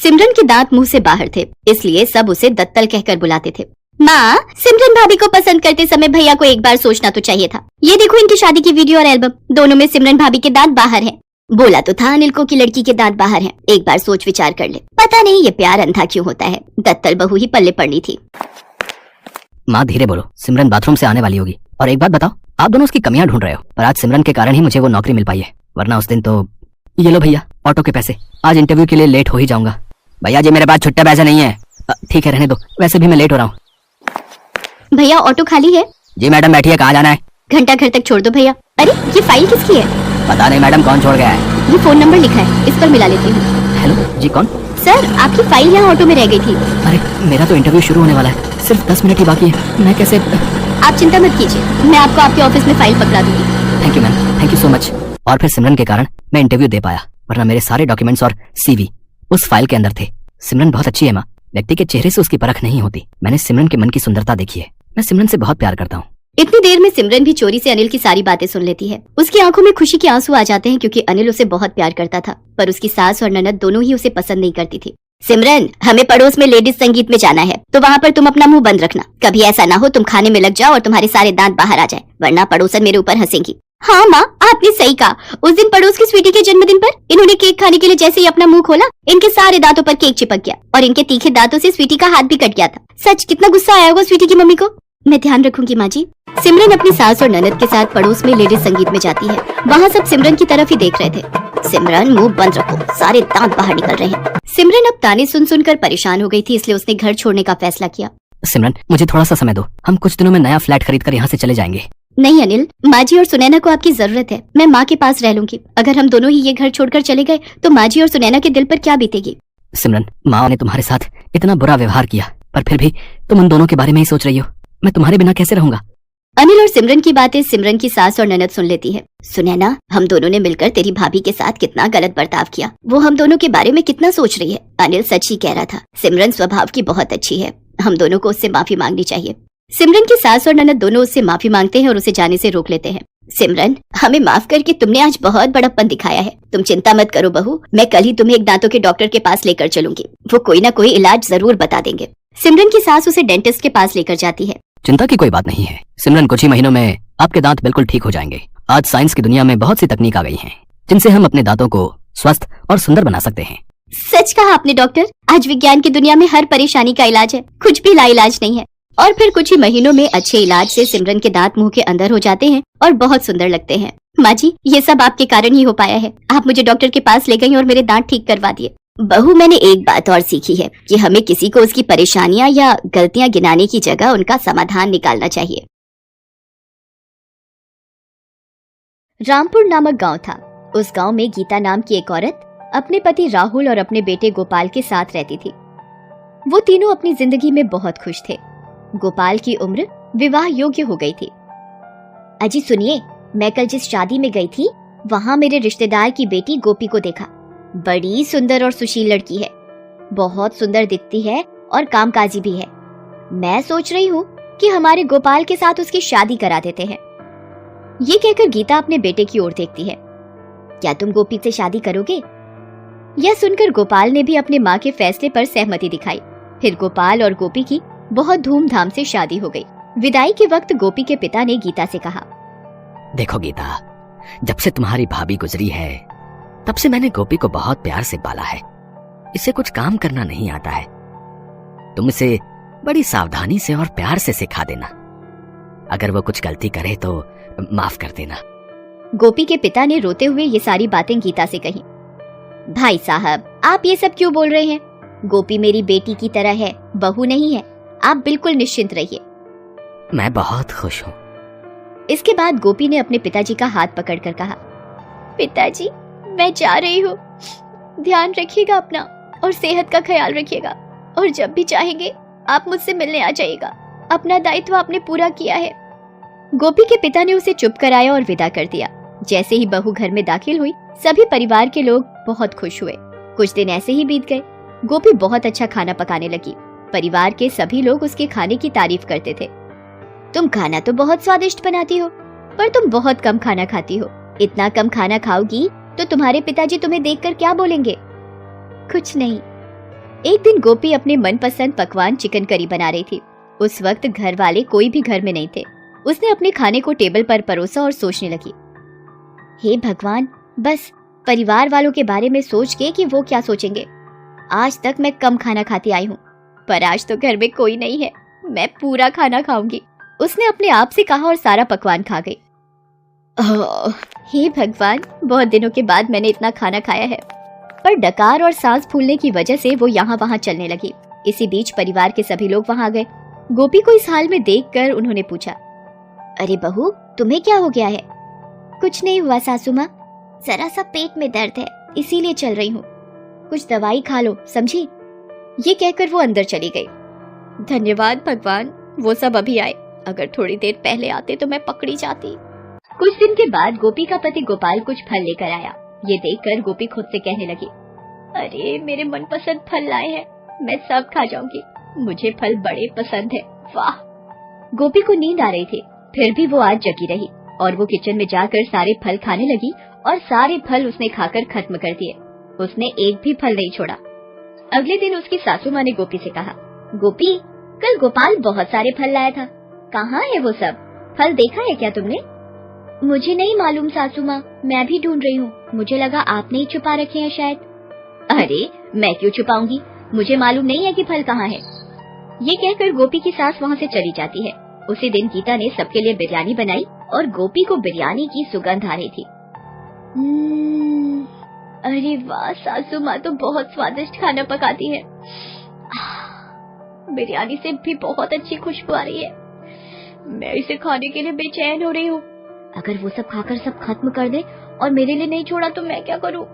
सिमरन के दांत मुंह से बाहर थे, इसलिए सब उसे दत्तल कहकर बुलाते थे। माँ, सिमरन भाभी को पसंद करते समय भैया को एक बार सोचना तो चाहिए था। ये देखो इनकी शादी की वीडियो और एल्बम, दोनों में सिमरन भाभी के दांत बाहर हैं। बोला तो था अनिल को कि लड़की के दांत बाहर हैं, एक बार सोच विचार कर ले। पता नहीं ये प्यार अंधा क्यों होता है, दत्तल बहू ही पल्ले पड़नी थी। माँ धीरे बोलो, सिमरन बाथरूम से आने वाली होगी। और एक बात बताओ, आप दोनों उसकी कमियां ढूंढ रहे हो, पर आज सिमरन के कारण ही मुझे वो नौकरी मिल पाई है, वरना उस दिन तो। ये लो भैया ऑटो के पैसे, आज इंटरव्यू के लिए लेट हो ही जाऊंगा। भैया जी मेरे पास छुट्टे पैसे नहीं है। ठीक है रहने दो, वैसे भी मैं लेट हो रहा हूँ। भैया ऑटो खाली है? जी मैडम बैठिए, कहाँ जाना है? घंटा घर तक छोड़ दो भैया। अरे ये फाइल किसकी है? पता नहीं मैडम, कौन छोड़ गया है? ये फोन नंबर लिखा है, इस पर मिला लेती हूँ। हेलो जी, कौन? सर आपकी फाइल यहाँ ऑटो में रह गई थी। अरे मेरा तो इंटरव्यू शुरू होने वाला है, सिर्फ 10 मिनट ही बाकी है, मैं कैसे? आप चिंता मत कीजिए, मैं आपको आपके ऑफिस में फाइल पकड़ा दूंगी। Thank you ma'am, thank you so much. और फिर सिमरन के कारण मैं इंटरव्यू दे पाया, वरना मेरे सारे डॉक्यूमेंट्स और सीवी उस फाइल के अंदर थे। सिमरन बहुत अच्छी है माँ, व्यक्ति के चेहरे से उसकी परख नहीं होती। मैंने सिमरन के मन की सुंदरता देखी है, मैं सिमरन से बहुत प्यार करता हूँ। इतनी देर में सिमरन भी चोरी से अनिल की सारी बातें सुन लेती है। उसकी आंखों में खुशी के आंसू आ जाते हैं, क्योंकि अनिल उसे बहुत प्यार करता था, पर उसकी सास और ननद दोनों ही उसे पसंद नहीं करती थी। सिमरन, हमें पड़ोस में लेडीज संगीत में जाना है, तो वहाँ पर तुम अपना मुंह बंद रखना। कभी ऐसा ना हो तुम खाने में लग जाओ और तुम्हारे सारे दांत बाहर आ जाए, वरना पड़ोसन मेरे ऊपर हंसेंगी। हाँ माँ, आपने सही कहा। उस दिन पड़ोस की स्वीटी के जन्मदिन पर इन्होंने केक खाने के लिए जैसे ही अपना मुंह खोला, इनके सारे दांतों पर केक चिपक गया और इनके तीखे दांतों से स्वीटी का हाथ भी कट गया था। सच कितना गुस्सा आया होगा स्वीटी की मम्मी को। मैं ध्यान रखूंगी माँ जी। सिमरन अपनी सास और ननद के साथ पड़ोस में लेडीज संगीत में जाती है। वहाँ सब सिमरन की तरफ ही देख रहे थे। सिमरन मुंह बंद रखो, सारे दांत बाहर निकल रहे हैं। सिमरन अब ताने सुन सुनकर परेशान हो गई थी, इसलिए उसने घर छोड़ने का फैसला किया। सिमरन मुझे थोड़ा सा समय दो, हम कुछ दिनों में नया फ्लैट खरीद कर यहाँ से चले जाएंगे। नहीं अनिल, माँ जी और सुनैना को आपकी जरूरत है। मैं माँ के पास रह लूंगी। अगर हम दोनों ही ये घर छोड़कर चले गए तो माँ जी और सुनैना के दिल पर क्या बीतेगी। सिमरन, माँ ने तुम्हारे साथ इतना बुरा व्यवहार किया, पर फिर भी तुम उन दोनों के बारे में ही सोच रही हो। मैं तुम्हारे बिना कैसे रहूंगा? अनिल और सिमरन की बातें सिमरन की सास और ननद सुन लेती है। सुनैना, हम दोनों ने मिलकर तेरी भाभी के साथ कितना गलत बर्ताव किया। वो हम दोनों के बारे में कितना सोच रही है। अनिल सच ही कह रहा था, सिमरन स्वभाव की बहुत अच्छी है, हम दोनों को उससे माफी मांगनी चाहिए। सिमरन की सास और ननद दोनों उससे माफी मांगते हैं और उसे जाने से रोक लेते हैं। सिमरन, हमें माफ करके तुमने आज बहुत बड़प्पन दिखाया है। तुम चिंता मत करो बहू, मैं कल ही तुम्हें एक दांतों के डॉक्टर के पास लेकर चलूंगी, वो कोई ना कोई इलाज जरूर बता देंगे। सिमरन की सास उसे डेंटिस्ट के पास लेकर जाती है। चिंता की कोई बात नहीं है सिमरन, कुछ ही महीनों में आपके दांत बिल्कुल ठीक हो जाएंगे। आज साइंस की दुनिया में बहुत सी तकनीक आ गई हैं, जिनसे हम अपने दांतों को स्वस्थ और सुंदर बना सकते हैं। सच कहा आपने डॉक्टर, आज विज्ञान की दुनिया में हर परेशानी का इलाज है, कुछ भी लाइलाज नहीं है। और फिर कुछ ही महीनों में अच्छे इलाज से सिमरन के दांत मुंह के अंदर हो जाते हैं और बहुत सुंदर लगते हैं। माँ जी, ये सब आपके कारण ही हो पाया है। आप मुझे डॉक्टर के पास ले गई और मेरे दांत ठीक करवा दिए। बहू, मैंने एक बात और सीखी है कि हमें किसी को उसकी परेशानियां या गलतियां गिनाने की जगह उनका समाधान निकालना चाहिए। रामपुर नामक गांव था। उस गांव में गीता नाम की एक औरत अपने पति राहुल और अपने बेटे गोपाल के साथ रहती थी। वो तीनों अपनी जिंदगी में बहुत खुश थे। गोपाल की उम्र विवाह योग्य हो गई थी। अजी सुनिए, मैं कल जिस शादी में गई थी, वहाँ मेरे रिश्तेदार की बेटी गोपी को देखा। बड़ी सुंदर और सुशील लड़की है, बहुत सुंदर दिखती है और कामकाजी भी है। मैं सोच रही हूँ कि हमारे गोपाल के साथ उसकी शादी करा देते हैं। ये कहकर गीता अपने बेटे की ओर देखती है। क्या तुम गोपी से शादी करोगे? यह सुनकर गोपाल ने भी अपने माँ के फैसले पर सहमति दिखाई। फिर गोपाल और गोपी की बहुत धूमधाम से शादी हो गई। विदाई के वक्त गोपी के पिता ने गीता से कहा, देखो गीता, जब से तुम्हारी भाभी गुजरी है तब से मैंने गोपी को बहुत प्यार से पाला है। इसे कुछ काम करना नहीं आता है। तुम इसे बड़ी सावधानी से और प्यार से सिखा देना। अगर वो कुछ गलती करे तो माफ कर देना। गोपी के पिता ने रोते हुए ये सारी बातें गीता से कही। भाई साहब, आप ये सब क्यों बोल रहे हैं? गोपी मेरी बेटी की तरह है, बहू नहीं है। आप बिल्कुल निश्चिंत रहिए। मैं बहुत खुश हूँ। इसके बाद गोपी ने अपने पिताजी का हाथ पकड़कर कहा, पिताजी मैं जा रही हूँ, ध्यान रखिएगा अपना और सेहत का ख्याल रखिएगा, और जब भी चाहेंगे आप मुझसे मिलने आ जाइएगा। अपना दायित्व आपने पूरा किया है। गोपी के पिता ने उसे चुप कराया और विदा कर दिया। जैसे ही बहू घर में दाखिल हुई, सभी परिवार के लोग बहुत खुश हुए। कुछ दिन ऐसे ही बीत गए। गोपी बहुत अच्छा खाना पकाने लगी। परिवार के सभी लोग उसके खाने की तारीफ करते थे। तुम खाना तो बहुत स्वादिष्ट बनाती हो, पर तुम बहुत कम खाना खाती हो। इतना कम खाना खाओगी तो तुम्हारे पिताजी तुम्हें देखकर क्या बोलेंगे? कुछ नहीं, एक दिन गोपी अपने मनपसंद पकवान चिकन करी बना रही थी। उस वक्त घर वाले कोई भी घर में नहीं थे। उसने अपने खाने को टेबल पर परोसा और सोचने लगी, हे भगवान, बस परिवार वालों के बारे में सोच के कि वो क्या सोचेंगे। आज तक मैं कम खाना खाती आई हूँ, पर आज तो घर में कोई नहीं है, मैं पूरा खाना खाऊंगी। उसने अपने आप से कहा और सारा पकवान खा गई। हे भगवान, बहुत दिनों के बाद मैंने इतना खाना खाया है। पर डकार और सांस फूलने की वजह से वो यहाँ वहाँ चलने लगी। इसी बीच परिवार के सभी लोग वहाँ आ गए। गोपी को इस हाल में देखकर उन्होंने पूछा, अरे बहू, तुम्हें क्या हो गया है? कुछ नहीं हुआ सासू माँ, जरा सा पेट में दर्द है, इसीलिए चल रही हूँ। कुछ दवाई खा लो, समझी? ये कहकर वो अंदर चली गई। धन्यवाद भगवान, वो सब अभी आए, अगर थोड़ी देर पहले आते तो मैं पकड़ी जाती। कुछ दिन के बाद गोपी का पति गोपाल कुछ फल लेकर आया। ये देखकर गोपी खुद से कहने लगी, अरे मेरे मनपसंद फल लाए हैं, मैं सब खा जाऊंगी, मुझे फल बड़े पसंद है। वाह! गोपी को नींद आ रही थी, फिर भी वो आज जगी रही और वो किचन में जाकर सारे फल खाने लगी और सारे फल उसने खाकर खत्म कर दिए। उसने एक भी फल नहीं छोड़ा। अगले दिन उसकी सासू माँ ने गोपी से कहा, गोपी, कल गोपाल बहुत सारे फल लाया था, कहाँ है वो सब? फल देखा है क्या तुमने? मुझे नहीं मालूम सासू माँ, मैं भी ढूंढ रही हूँ, मुझे लगा आपने ही छुपा रखे हैं शायद। अरे मैं क्यों छुपाऊंगी, मुझे मालूम नहीं है कि फल कहाँ है। ये कहकर गोपी की सास वहाँ से चली जाती है। उसी दिन गीता ने सबके लिए बिरयानी बनाई और गोपी को बिरयानी की सुगंध आ रही थी। अरे वाह, सासू माँ तो बहुत स्वादिष्ट खाना पकाती है। बिरयानी से भी बहुत अच्छी खुशबू आ रही है। मैं इसे खाने के लिए बेचैन हो रही हूँ। अगर वो सब खाकर सब खत्म कर दे और मेरे लिए नहीं छोड़ा तो मैं क्या करूँ?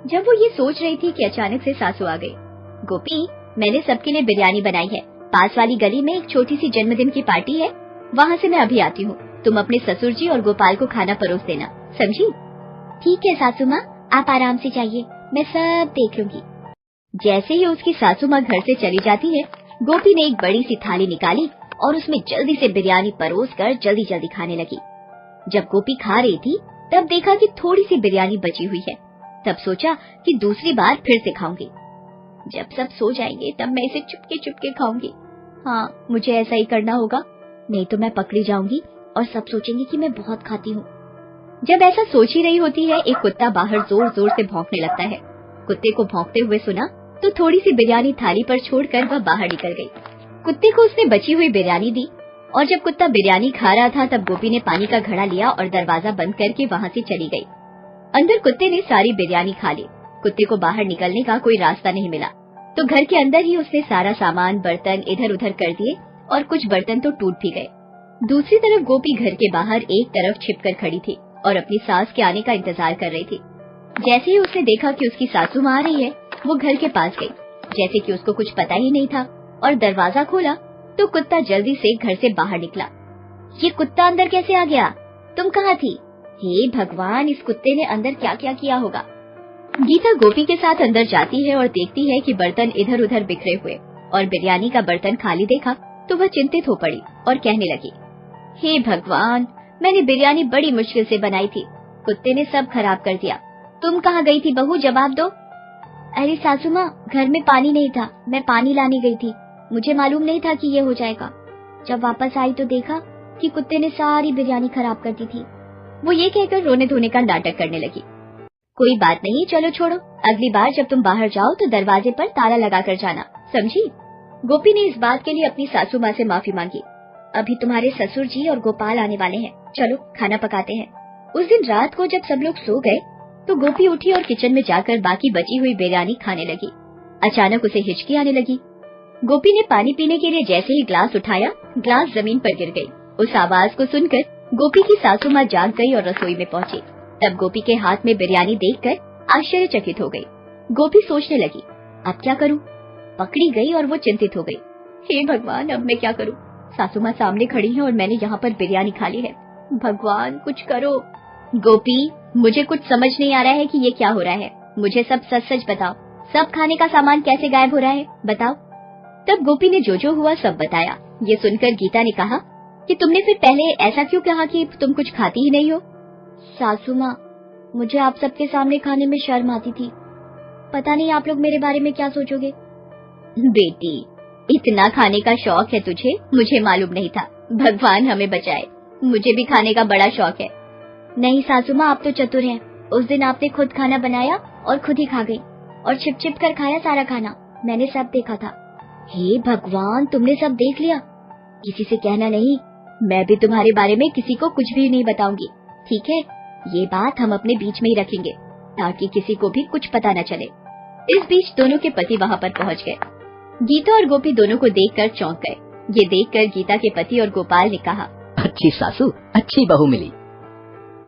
जब वो ये सोच रही थी कि अचानक से सासू आ गई। गोपी, मैंने सबके लिए बिरयानी बनाई है। पास वाली गली में एक छोटी सी जन्मदिन की पार्टी है, वहाँ से मैं अभी आती हूँ। तुम अपने ससुर जी और गोपाल को खाना परोस देना, समझी? ठीक है सासू माँ, आप आराम से जाइए, मैं सब देख लूंगी। जैसे ही उसकी सासू माँ घर से चली जाती है, गोपी ने एक बड़ी सी थाली निकाली और उसमें जल्दी से बिरयानी परोस कर जल्दी जल्दी खाने लगी। जब गोपी खा रही थी तब देखा कि थोड़ी सी बिरयानी बची हुई है। तब सोचा कि दूसरी बार फिर से खाऊंगी। जब सब सो जाएंगे तब मैं इसे चुपके चुपके खाऊंगी। हाँ, मुझे ऐसा ही करना होगा, नहीं तो मैं पकड़ी जाऊंगी और सब सोचेंगे कि मैं बहुत खाती हूँ। जब ऐसा सोच ही रही होती है, एक कुत्ता बाहर जोर जोर से भौंकने लगता है। कुत्ते को भौंकते हुए सुना तो थोड़ी सी बिरयानी थाली पर छोड़कर वह बाहर निकल गई। कुत्ते को उसने बची हुई बिरयानी दी और जब कुत्ता बिरयानी खा रहा था तब गोपी ने पानी का घड़ा लिया और दरवाजा बंद करके वहाँ से चली गई। अंदर कुत्ते ने सारी बिरयानी खा ली। कुत्ते को बाहर निकलने का कोई रास्ता नहीं मिला तो घर के अंदर ही उसने सारा सामान बर्तन इधर उधर कर दिए और कुछ बर्तन तो टूट भी गए। दूसरी तरफ गोपी घर के बाहर एक तरफ छिपकर खड़ी थी और अपनी सास के आने का इंतजार कर रही थी। जैसे ही उसने देखा कि उसकी सासू माँ आ रही है, वो घर के पास गई जैसे कि उसको कुछ पता ही नहीं था और दरवाजा खोला तो कुत्ता जल्दी से घर से बाहर निकला। ये कुत्ता अंदर कैसे आ गया? तुम कहाँ थी? हे भगवान, इस कुत्ते ने अंदर क्या क्या किया होगा। गीता गोपी के साथ अंदर जाती है और देखती है कि बर्तन इधर उधर बिखरे हुए और बिरयानी का बर्तन खाली देखा तो वह चिंतित हो पड़ी और कहने लगी, हे भगवान, मैंने बिरयानी बड़ी मुश्किल से बनाई थी, कुत्ते ने सब खराब कर दिया। तुम कहाँ गई थी बहू, जवाब दो। अरे सासू माँ, घर में पानी नहीं था, मैं पानी लाने गई थी, मुझे मालूम नहीं था कि ये हो जाएगा। जब वापस आई तो देखा कि कुत्ते ने सारी बिरयानी खराब कर दी थी। वो ये कहकर रोने धोने का नाटक करने लगी। कोई बात नहीं, चलो छोड़ो, अगली बार जब तुम बाहर जाओ तो दरवाजे पर ताला लगा कर जाना, समझी? गोपी ने इस बात के लिए अपनी सासू माँ से माफी मांगी। अभी तुम्हारे ससुर जी और गोपाल आने वाले हैं, चलो खाना पकाते हैं। उस दिन रात को जब सब लोग सो गए तो गोपी उठी और किचन में जाकर बाकी बची हुई बिरयानी खाने लगी। अचानक उसे हिचकी आने लगी। गोपी ने पानी पीने के लिए जैसे ही ग्लास उठाया, ग्लास जमीन पर गिर गई। उस आवाज को सुनकर गोपी की सासू माँ जाग गई और रसोई में पहुंची। तब गोपी के हाथ में बिरयानी देखकर आश्चर्यचकित हो गई। गोपी सोचने लगी, अब क्या करूं? पकड़ी गई और वो चिंतित हो गई। हे भगवान, अब मैं क्या करूं? सासू माँ सामने खड़ी है और मैंने यहाँ पर बिरयानी खा ली है। भगवान कुछ करो। गोपी, मुझे कुछ समझ नहीं आ रहा है कि ये क्या हो रहा है, मुझे सब सच सच बताओ। सब खाने का सामान कैसे गायब हो रहा है, बताओ। तब गोपी ने जो हुआ सब बताया। ये सुनकर गीता ने कहा कि तुमने फिर पहले ऐसा क्यों कहा कि तुम कुछ खाती ही नहीं हो? सासू माँ, मुझे आप सबके सामने खाने में शर्म आती थी। पता नहीं आप लोग मेरे बारे में क्या सोचोगे, बेटी, इतना खाने का शौक है तुझे, मुझे मालूम नहीं था। भगवान हमें बचाए, मुझे भी खाने का बड़ा शौक है। नहीं सासू माँ, आप तो चतुर हैं। उस दिन आपने खुद खाना बनाया और खुद ही खा गई, और छिप छिप कर खाया सारा खाना। मैंने सब देखा था। हे भगवान, तुमने सब देख लिया। किसी से कहना नहीं, मैं भी तुम्हारे बारे में किसी को कुछ भी नहीं बताऊंगी, ठीक है? ये बात हम अपने बीच में ही रखेंगे, ताकि किसी को भी कुछ पता न चले। इस बीच दोनों के पति वहाँ पर पहुँच गए। गीता और गोपी दोनों को देखकर चौंक गए। ये देखकर गीता के पति और गोपाल ने कहा, अच्छी सासू, अच्छी बहू मिली।